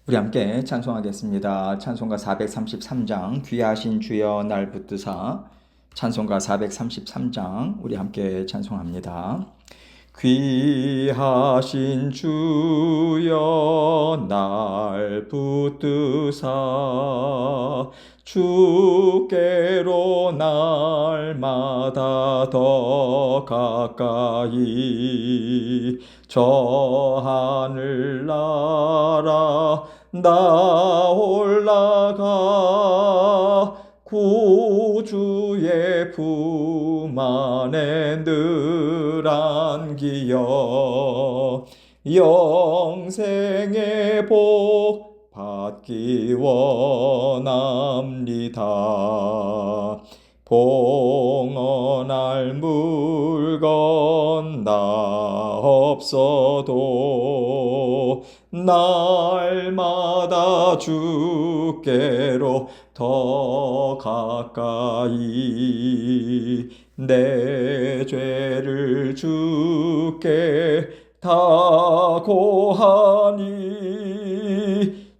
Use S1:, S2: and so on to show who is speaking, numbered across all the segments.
S1: 우리 함께 찬송하겠습니다. 찬송가 433장 귀하신 주여 날 붙드사. 찬송가 433장 우리 함께 찬송합니다. 귀하신 주여 날 붙드사 주께로 날마다 더 가까이 저 하늘나라 나 올라가 구주의 품 안에 늘 안기어 영생의 복 받기 원합니다. 봉헌할 물건 나 없어도 날마다 주께로 더 가까이 내 죄를 주께 다 고하니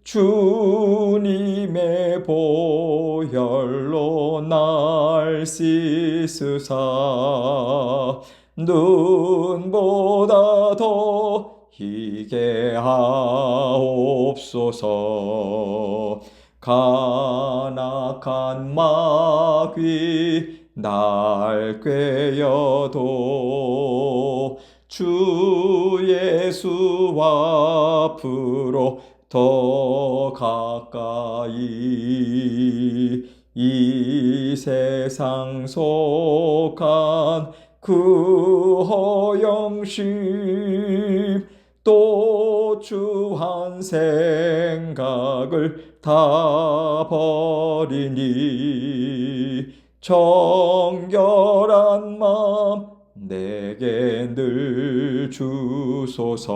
S1: 주님의 보혈로 날 씻으사 눈보다 더 희게 하옵소서. 간악한 마귀 날 꾀어도 주 예수 앞으로 더 가까이 이 세상 속한 그 허영심 또 주한 생각을 다 버리니 정결한 마음 내게 늘 주소서.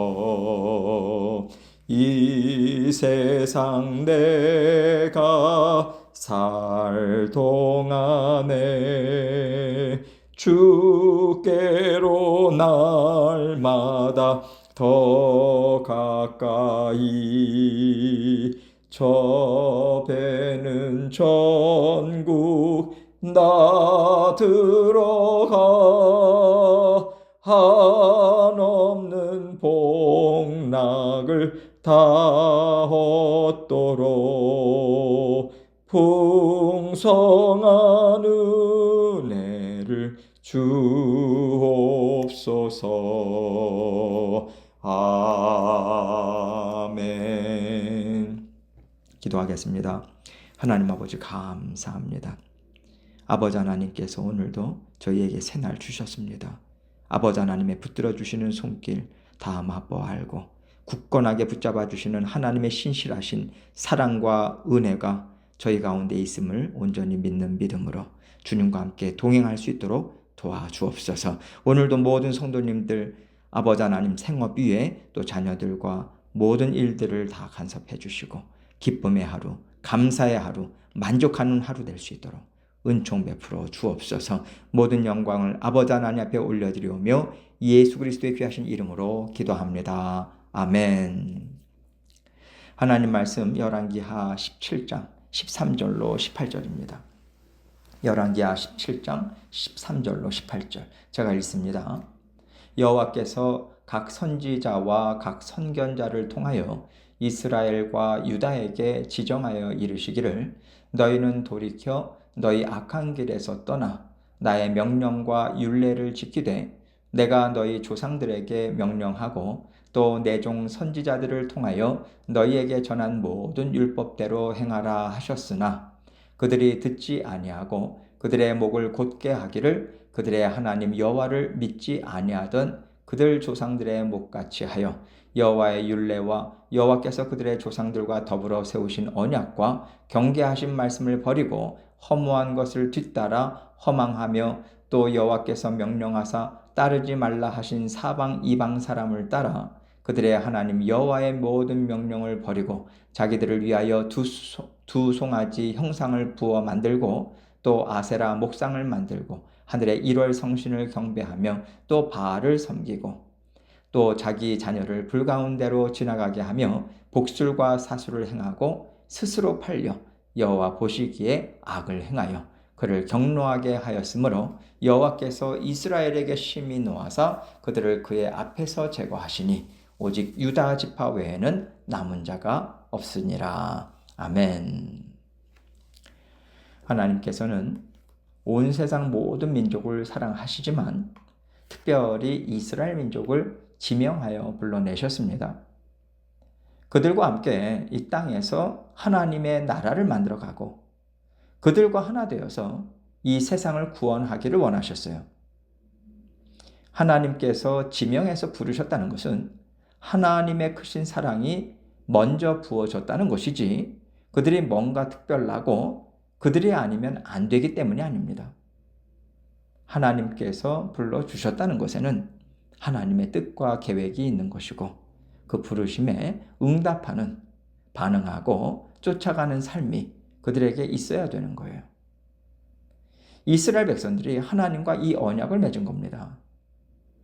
S1: 이 세상 내가 살 동안에 주께로 날마다 더 가까이 저 배는 천국 나 들어가 한없는 복락을 다 얻도록 풍성한 은혜를 주옵소서. 아멘. 기도하겠습니다. 하나님 아버지 감사합니다. 아버지 하나님께서 오늘도 저희에게 새날 주셨습니다. 아버지 하나님의 붙들어 주시는 손길 다 맛보아 알고 굳건하게 붙잡아 주시는 하나님의 신실하신 사랑과 은혜가 저희 가운데 있음을 온전히 믿는 믿음으로 주님과 함께 동행할 수 있도록 도와주옵소서. 오늘도 모든 성도님들 아버지 하나님 생업 위에 또 자녀들과 모든 일들을 다 간섭해 주시고 기쁨의 하루, 감사의 하루, 만족하는 하루 될 수 있도록 은총 베풀어 주옵소서. 모든 영광을 아버지 하나님 앞에 올려드리오며 예수 그리스도의 귀하신 이름으로 기도합니다. 아멘. 하나님 말씀 열왕기하 17장 13절로 18절입니다. 열왕기하 17장 13절로 18절 제가 읽습니다. 여호와께서 각 선지자와 각 선견자를 통하여 이스라엘과 유다에게 지정하여 이르시기를 너희는 돌이켜 너희 악한 길에서 떠나 나의 명령과 율례를 지키되 내가 너희 조상들에게 명령하고 또 내 종 선지자들을 통하여 너희에게 전한 모든 율법대로 행하라 하셨으나 그들이 듣지 아니하고 그들의 목을 곧게 하기를 그들의 하나님 여호와를 믿지 아니하던 그들 조상들의 목같이 하여 여호와의 율례와 여호와께서 그들의 조상들과 더불어 세우신 언약과 경계하신 말씀을 버리고 허무한 것을 뒤따라 허망하며 또 여호와께서 명령하사 따르지 말라 하신 사방 이방 사람을 따라 그들의 하나님 여호와의 모든 명령을 버리고 자기들을 위하여 두 송아지 형상을 부어 만들고 또 아세라 목상을 만들고 하늘의 일월 성신을 경배하며 또 바알을 섬기고 또 자기 자녀를 불가운데로 지나가게 하며 복술과 사술을 행하고 스스로 팔려 여호와 보시기에 악을 행하여 그를 경노하게 하였으므로 여호와께서 이스라엘에게 심히 노하사 그들을 그의 앞에서 제거하시니 오직 유다 지파 외에는 남은 자가 없으니라. 아멘. 하나님께서는 온 세상 모든 민족을 사랑하시지만 특별히 이스라엘 민족을 지명하여 불러내셨습니다. 그들과 함께 이 땅에서 하나님의 나라를 만들어가고 그들과 하나 되어서 이 세상을 구원하기를 원하셨어요. 하나님께서 지명해서 부르셨다는 것은 하나님의 크신 사랑이 먼저 부어졌다는 것이지 그들이 뭔가 특별하고 그들이 아니면 안 되기 때문이 아닙니다. 하나님께서 불러주셨다는 것에는 하나님의 뜻과 계획이 있는 것이고 그 부르심에 응답하는, 반응하고 쫓아가는 삶이 그들에게 있어야 되는 거예요. 이스라엘 백성들이 하나님과 이 언약을 맺은 겁니다.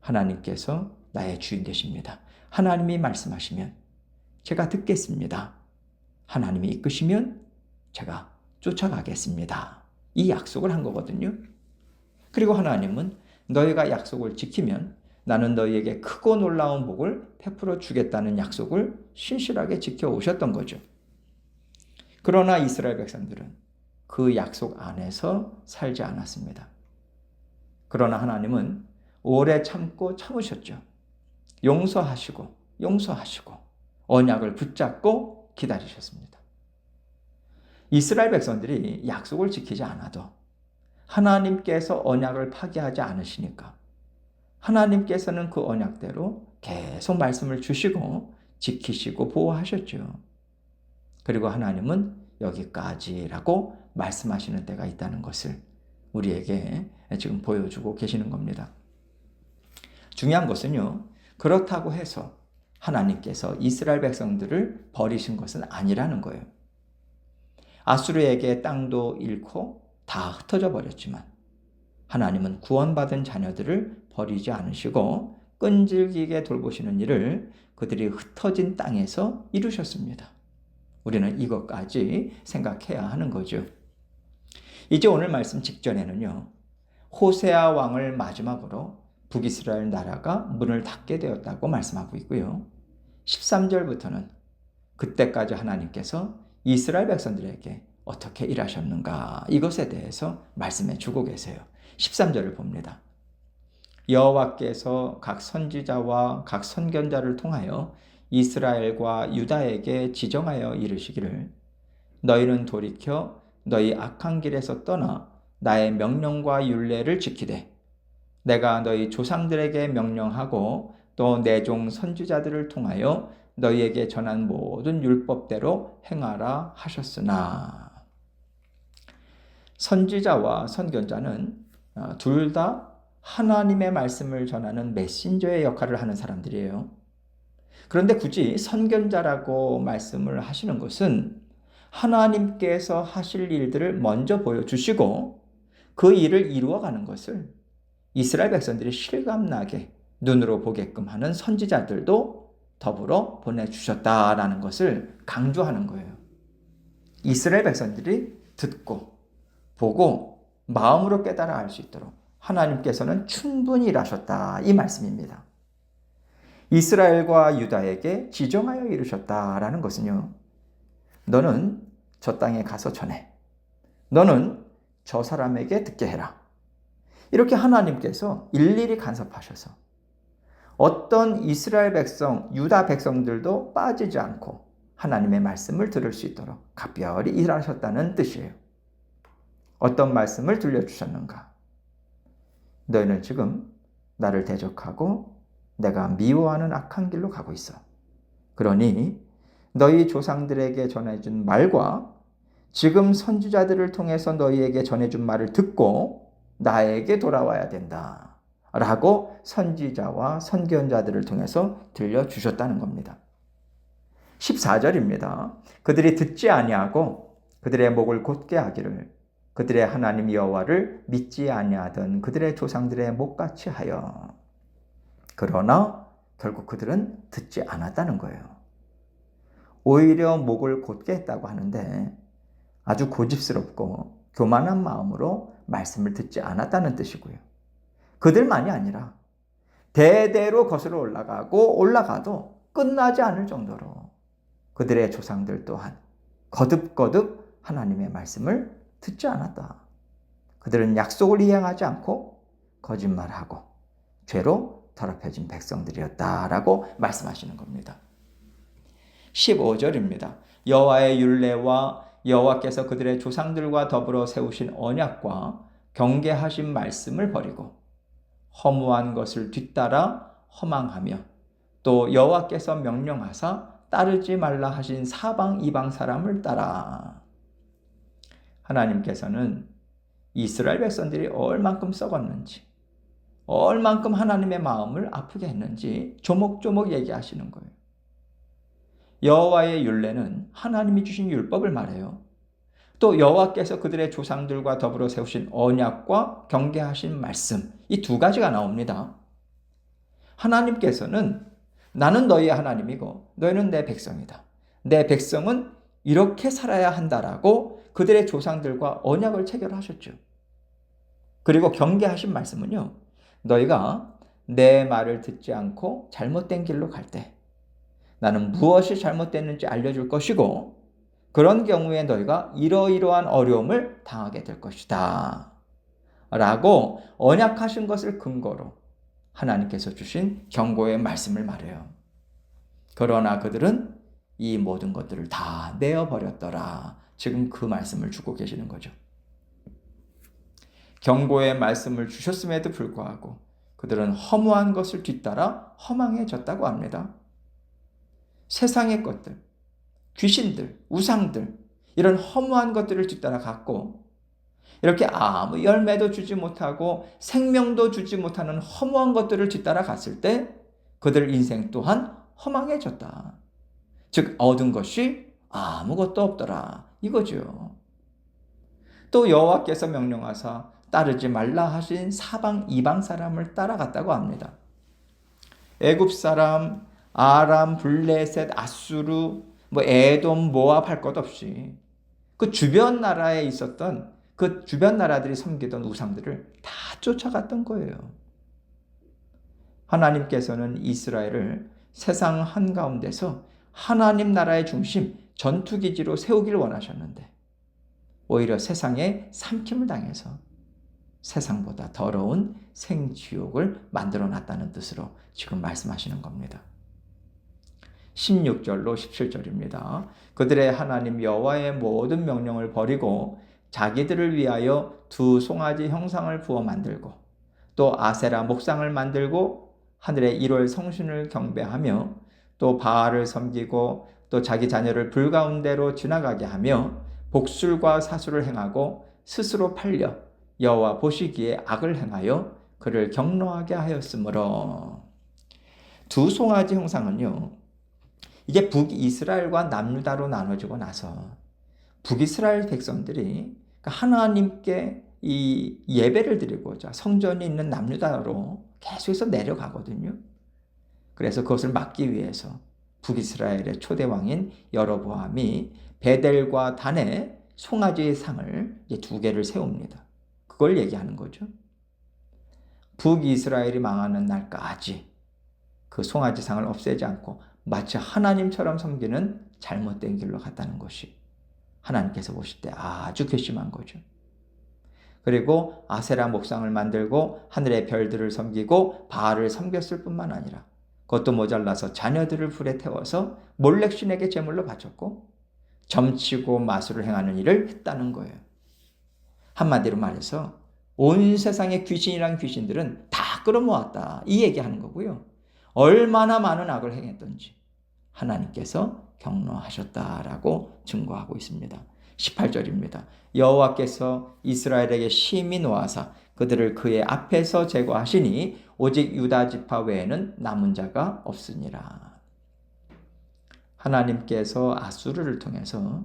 S1: 하나님께서 나의 주인 되십니다. 하나님이 말씀하시면 제가 듣겠습니다. 하나님이 이끄시면 제가 쫓아가겠습니다. 이 약속을 한 거거든요. 그리고 하나님은 너희가 약속을 지키면 나는 너희에게 크고 놀라운 복을 베풀어 주겠다는 약속을 신실하게 지켜오셨던 거죠. 그러나 이스라엘 백성들은 그 약속 안에서 살지 않았습니다. 그러나 하나님은 오래 참고 참으셨죠. 용서하시고 언약을 붙잡고 기다리셨습니다. 이스라엘 백성들이 약속을 지키지 않아도 하나님께서 언약을 파기하지 않으시니까 하나님께서는 그 언약대로 계속 말씀을 주시고 지키시고 보호하셨죠. 그리고 하나님은 여기까지라고 말씀하시는 때가 있다는 것을 우리에게 지금 보여주고 계시는 겁니다. 중요한 것은요, 그렇다고 해서 하나님께서 이스라엘 백성들을 버리신 것은 아니라는 거예요. 아수르에게 땅도 잃고 다 흩어져 버렸지만 하나님은 구원받은 자녀들을 버리지 않으시고 끈질기게 돌보시는 일을 그들이 흩어진 땅에서 이루셨습니다. 우리는 이것까지 생각해야 하는 거죠. 이제 오늘 말씀 직전에는요, 호세아 왕을 마지막으로 북이스라엘 나라가 문을 닫게 되었다고 말씀하고 있고요. 13절부터는 그때까지 하나님께서 이스라엘 백성들에게 어떻게 일하셨는가 이것에 대해서 말씀해 주고 계세요. 13절을 봅니다. 여호와께서 각 선지자와 각 선견자를 통하여 이스라엘과 유다에게 지정하여 이르시기를 너희는 돌이켜 너희 악한 길에서 떠나 나의 명령과 율례를 지키되 내가 너희 조상들에게 명령하고 또 내 종 선지자들을 통하여 너희에게 전한 모든 율법대로 행하라 하셨으나. 선지자와 선견자는 둘 다 하나님의 말씀을 전하는 메신저의 역할을 하는 사람들이에요. 그런데 굳이 선견자라고 말씀을 하시는 것은 하나님께서 하실 일들을 먼저 보여주시고 그 일을 이루어가는 것을 이스라엘 백성들이 실감나게 눈으로 보게끔 하는 선지자들도 더불어 보내주셨다라는 것을 강조하는 거예요. 이스라엘 백성들이 듣고 보고 마음으로 깨달아 알 수 있도록 하나님께서는 충분히 일하셨다 이 말씀입니다. 이스라엘과 유다에게 지정하여 이루셨다라는 것은요, 너는 저 땅에 가서 전해, 너는 저 사람에게 듣게 해라, 이렇게 하나님께서 일일이 간섭하셔서 어떤 이스라엘 백성, 유다 백성들도 빠지지 않고 하나님의 말씀을 들을 수 있도록 각별히 일하셨다는 뜻이에요. 어떤 말씀을 들려주셨는가? 너희는 지금 나를 대적하고 내가 미워하는 악한 길로 가고 있어. 그러니 너희 조상들에게 전해준 말과 지금 선지자들을 통해서 너희에게 전해준 말을 듣고 나에게 돌아와야 된다 라고 선지자와 선견자들을 통해서 들려주셨다는 겁니다. 14절입니다. 그들이 듣지 아니하고 그들의 목을 곧게 하기를 그들의 하나님 여호와를 믿지 아니하던 그들의 조상들의 목같이 하여 그러나 결국 그들은 듣지 않았다는 거예요. 오히려 목을 곧게 했다고 하는데 아주 고집스럽고 교만한 마음으로 말씀을 듣지 않았다는 뜻이고요. 그들만이 아니라 대대로 거슬러 올라가도 끝나지 않을 정도로 그들의 조상들 또한 거듭거듭 하나님의 말씀을 듣지 않았다. 그들은 약속을 이행하지 않고 거짓말하고 죄로 더럽혀진 백성들이었다라고 말씀하시는 겁니다. 15절입니다. 여호와의 율례와 여호와께서 그들의 조상들과 더불어 세우신 언약과 경계하신 말씀을 버리고 허무한 것을 뒤따라 허망하며 또 여호와께서 명령하사 따르지 말라 하신 사방 이방 사람을 따라. 하나님께서는 이스라엘 백성들이 얼만큼 썩었는지, 얼만큼 하나님의 마음을 아프게 했는지 조목조목 얘기하시는 거예요. 여호와의 율례는 하나님이 주신 율법을 말해요. 또 여호와께서 그들의 조상들과 더불어 세우신 언약과 경계하신 말씀, 이 두 가지가 나옵니다. 하나님께서는 나는 너희의 하나님이고 너희는 내 백성이다. 내 백성은 이렇게 살아야 한다라고 그들의 조상들과 언약을 체결하셨죠. 그리고 경계하신 말씀은요. 너희가 내 말을 듣지 않고 잘못된 길로 갈 때 나는 무엇이 잘못됐는지 알려줄 것이고 그런 경우에 너희가 이러이러한 어려움을 당하게 될 것이다. 라고 언약하신 것을 근거로 하나님께서 주신 경고의 말씀을 말해요. 그러나 그들은 이 모든 것들을 다 내어버렸더라. 지금 그 말씀을 주고 계시는 거죠. 경고의 말씀을 주셨음에도 불구하고 그들은 허무한 것을 뒤따라 허망해졌다고 합니다. 세상의 것들, 귀신들, 우상들, 이런 허무한 것들을 뒤따라 갔고 이렇게 아무 열매도 주지 못하고 생명도 주지 못하는 허무한 것들을 뒤따라 갔을 때 그들 인생 또한 허망해졌다. 즉 얻은 것이 아무것도 없더라. 이거죠. 또 여호와께서 명령하사 따르지 말라 하신 사방 이방 사람을 따라갔다고 합니다. 애굽 사람, 아람, 블레셋, 아수르, 에돔, 모압 할 것 없이 그 주변 나라에 있었던 그 주변 나라들이 섬기던 우상들을 다 쫓아갔던 거예요. 하나님께서는 이스라엘을 세상 한가운데서 하나님 나라의 중심, 전투기지로 세우길 원하셨는데 오히려 세상에 삼킴을 당해서 세상보다 더러운 생지옥을 만들어놨다는 뜻으로 지금 말씀하시는 겁니다. 16절로 17절입니다. 그들의 하나님 여호와의 모든 명령을 버리고 자기들을 위하여 두 송아지 형상을 부어 만들고 또 아세라 목상을 만들고 하늘의 1월 성신을 경배하며 또 바알을 섬기고 또 자기 자녀를 불 가운데로 지나가게 하며 복술과 사수를 행하고 스스로 팔려 여호와 보시기에 악을 행하여 그를 경노하게 하였으므로. 두 송아지 형상은요, 이게 북이스라엘과 남유다로 나눠지고 나서 북이스라엘 백성들이 하나님께 이 예배를 드리고자 성전이 있는 남유다로 계속해서 내려가거든요. 그래서 그것을 막기 위해서 북이스라엘의 초대왕인 여로보암이 베델과 단에 송아지의 상을 두 개를 세웁니다. 그걸 얘기하는 거죠. 북이스라엘이 망하는 날까지 그 송아지 상을 없애지 않고 마치 하나님처럼 섬기는 잘못된 길로 갔다는 것이 하나님께서 보실 때 아주 괘씸한 거죠. 그리고 아세라 목상을 만들고 하늘의 별들을 섬기고 바알을 섬겼을 뿐만 아니라 그것도 모자라서 자녀들을 불에 태워서 몰렉신에게 제물로 바쳤고 점치고 마술을 행하는 일을 했다는 거예요. 한마디로 말해서 온 세상의 귀신이란 귀신들은 다 끌어모았다. 이 얘기하는 거고요. 얼마나 많은 악을 행했던지 하나님께서 경노하셨다라고 증거하고 있습니다. 18절입니다. 여호와께서 이스라엘에게 심히 노하사 그들을 그의 앞에서 제거하시니 오직 유다 지파 외에는 남은 자가 없으니라. 하나님께서 아수르를 통해서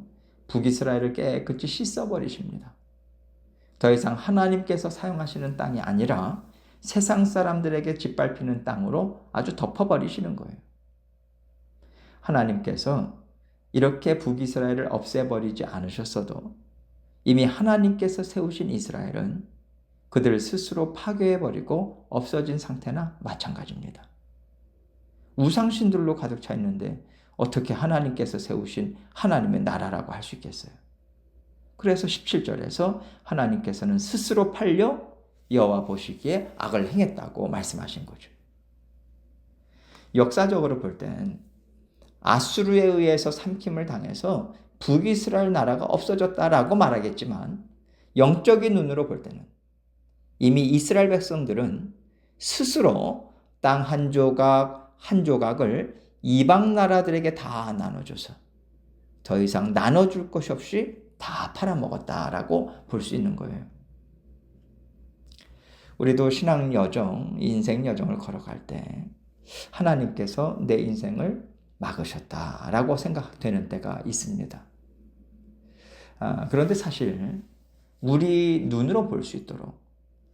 S1: 북이스라엘을 깨끗이 씻어버리십니다. 더 이상 하나님께서 사용하시는 땅이 아니라 세상 사람들에게 짓밟히는 땅으로 아주 덮어버리시는 거예요. 하나님께서 이렇게 북이스라엘을 없애버리지 않으셨어도 이미 하나님께서 세우신 이스라엘은 그들을 스스로 파괴해버리고 없어진 상태나 마찬가지입니다. 우상신들로 가득 차 있는데 어떻게 하나님께서 세우신 하나님의 나라라고 할 수 있겠어요? 그래서 17절에서 하나님께서는 스스로 팔려 여호와 보시기에 악을 행했다고 말씀하신 거죠. 역사적으로 볼 땐 아수르에 의해서 삼킴을 당해서 북이스라엘 나라가 없어졌다라고 말하겠지만 영적인 눈으로 볼 때는 이미 이스라엘 백성들은 스스로 땅 한 조각 한 조각을 이방 나라들에게 다 나눠줘서 더 이상 나눠줄 것이 없이 다 팔아먹었다라고 볼 수 있는 거예요. 우리도 신앙 여정, 인생 여정을 걸어갈 때 하나님께서 내 인생을 막으셨다라고 생각되는 때가 있습니다. 그런데 사실 우리 눈으로 볼 수 있도록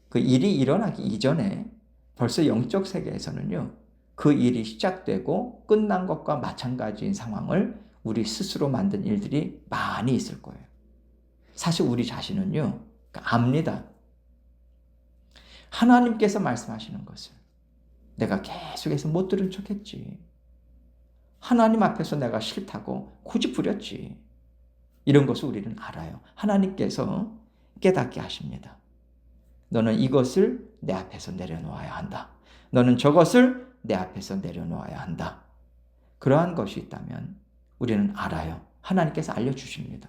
S1: 그 일이 일어나기 이전에 벌써 영적 세계에서는요, 그 일이 시작되고 끝난 것과 마찬가지인 상황을 우리 스스로 만든 일들이 많이 있을 거예요. 사실 우리 자신은요, 압니다. 하나님께서 말씀하시는 것을 내가 계속해서 못 들은 척했지. 하나님 앞에서 내가 싫다고 고집 부렸지. 이런 것을 우리는 알아요. 하나님께서 깨닫게 하십니다. 너는 이것을 내 앞에서 내려놓아야 한다. 너는 저것을 내 앞에서 내려놓아야 한다. 그러한 것이 있다면 우리는 알아요. 하나님께서 알려주십니다.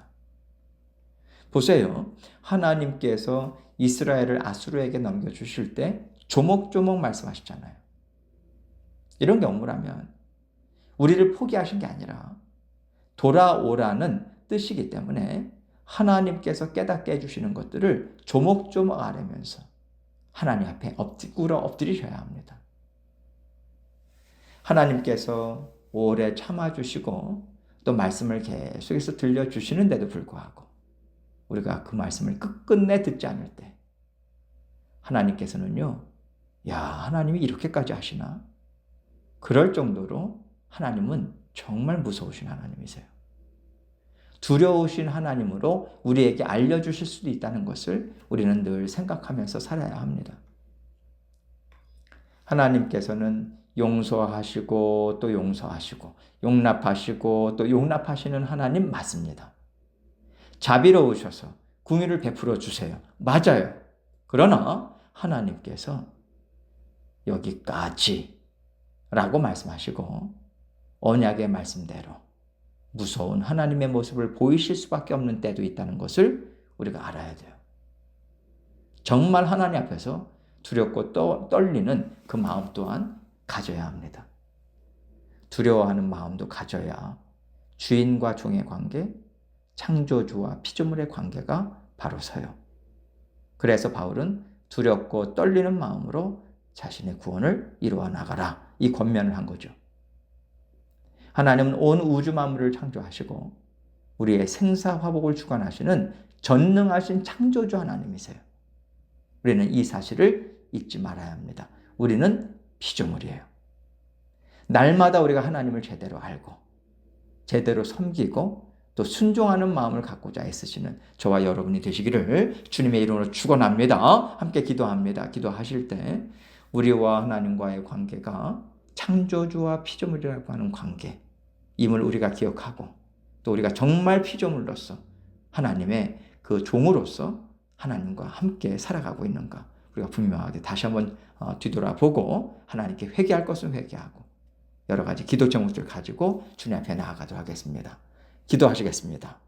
S1: 보세요. 하나님께서 이스라엘을 아수르에게 넘겨주실 때 조목조목 말씀하시잖아요. 이런 경우라면 우리를 포기하신 게 아니라 돌아오라는 뜻이기 때문에 하나님께서 깨닫게 해주시는 것들을 조목조목 알으면서 하나님 앞에 엎드리셔야 합니다. 하나님께서 오래 참아주시고 또 말씀을 계속해서 들려주시는데도 불구하고 우리가 그 말씀을 끝끝내 듣지 않을 때 하나님께서는요, 야, 하나님이 이렇게까지 하시나? 그럴 정도로 하나님은 정말 무서우신 하나님이세요. 두려우신 하나님으로 우리에게 알려주실 수도 있다는 것을 우리는 늘 생각하면서 살아야 합니다. 하나님께서는 용서하시고 또 용서하시고 용납하시고 또 용납하시는 하나님 맞습니다. 자비로우셔서 긍휼을 베풀어 주세요. 맞아요. 그러나 하나님께서 여기까지 라고 말씀하시고 언약의 말씀대로 무서운 하나님의 모습을 보이실 수밖에 없는 때도 있다는 것을 우리가 알아야 돼요. 정말 하나님 앞에서 두렵고 떨리는 그 마음 또한 가져야 합니다. 두려워하는 마음도 가져야 주인과 종의 관계, 창조주와 피조물의 관계가 바로 서요. 그래서 바울은 두렵고 떨리는 마음으로 자신의 구원을 이루어 나가라, 이 권면을 한 거죠. 하나님은 온 우주 만물을 창조하시고 우리의 생사화복을 주관하시는 전능하신 창조주 하나님이세요. 우리는 이 사실을 잊지 말아야 합니다. 우리는 피조물이에요. 날마다 우리가 하나님을 제대로 알고 제대로 섬기고 또 순종하는 마음을 갖고자 애쓰시는 저와 여러분이 되시기를 주님의 이름으로 축원합니다. 함께 기도합니다. 기도하실 때 우리와 하나님과의 관계가 창조주와 피조물이라고 하는 관계, 임을 우리가 기억하고 또 우리가 정말 피조물로서 하나님의 그 종으로서 하나님과 함께 살아가고 있는가, 우리가 분명하게 다시 한번 뒤돌아보고 하나님께 회개할 것은 회개하고 여러 가지 기도 제목들 가지고 주님 앞에 나아가도록 하겠습니다. 기도하시겠습니다.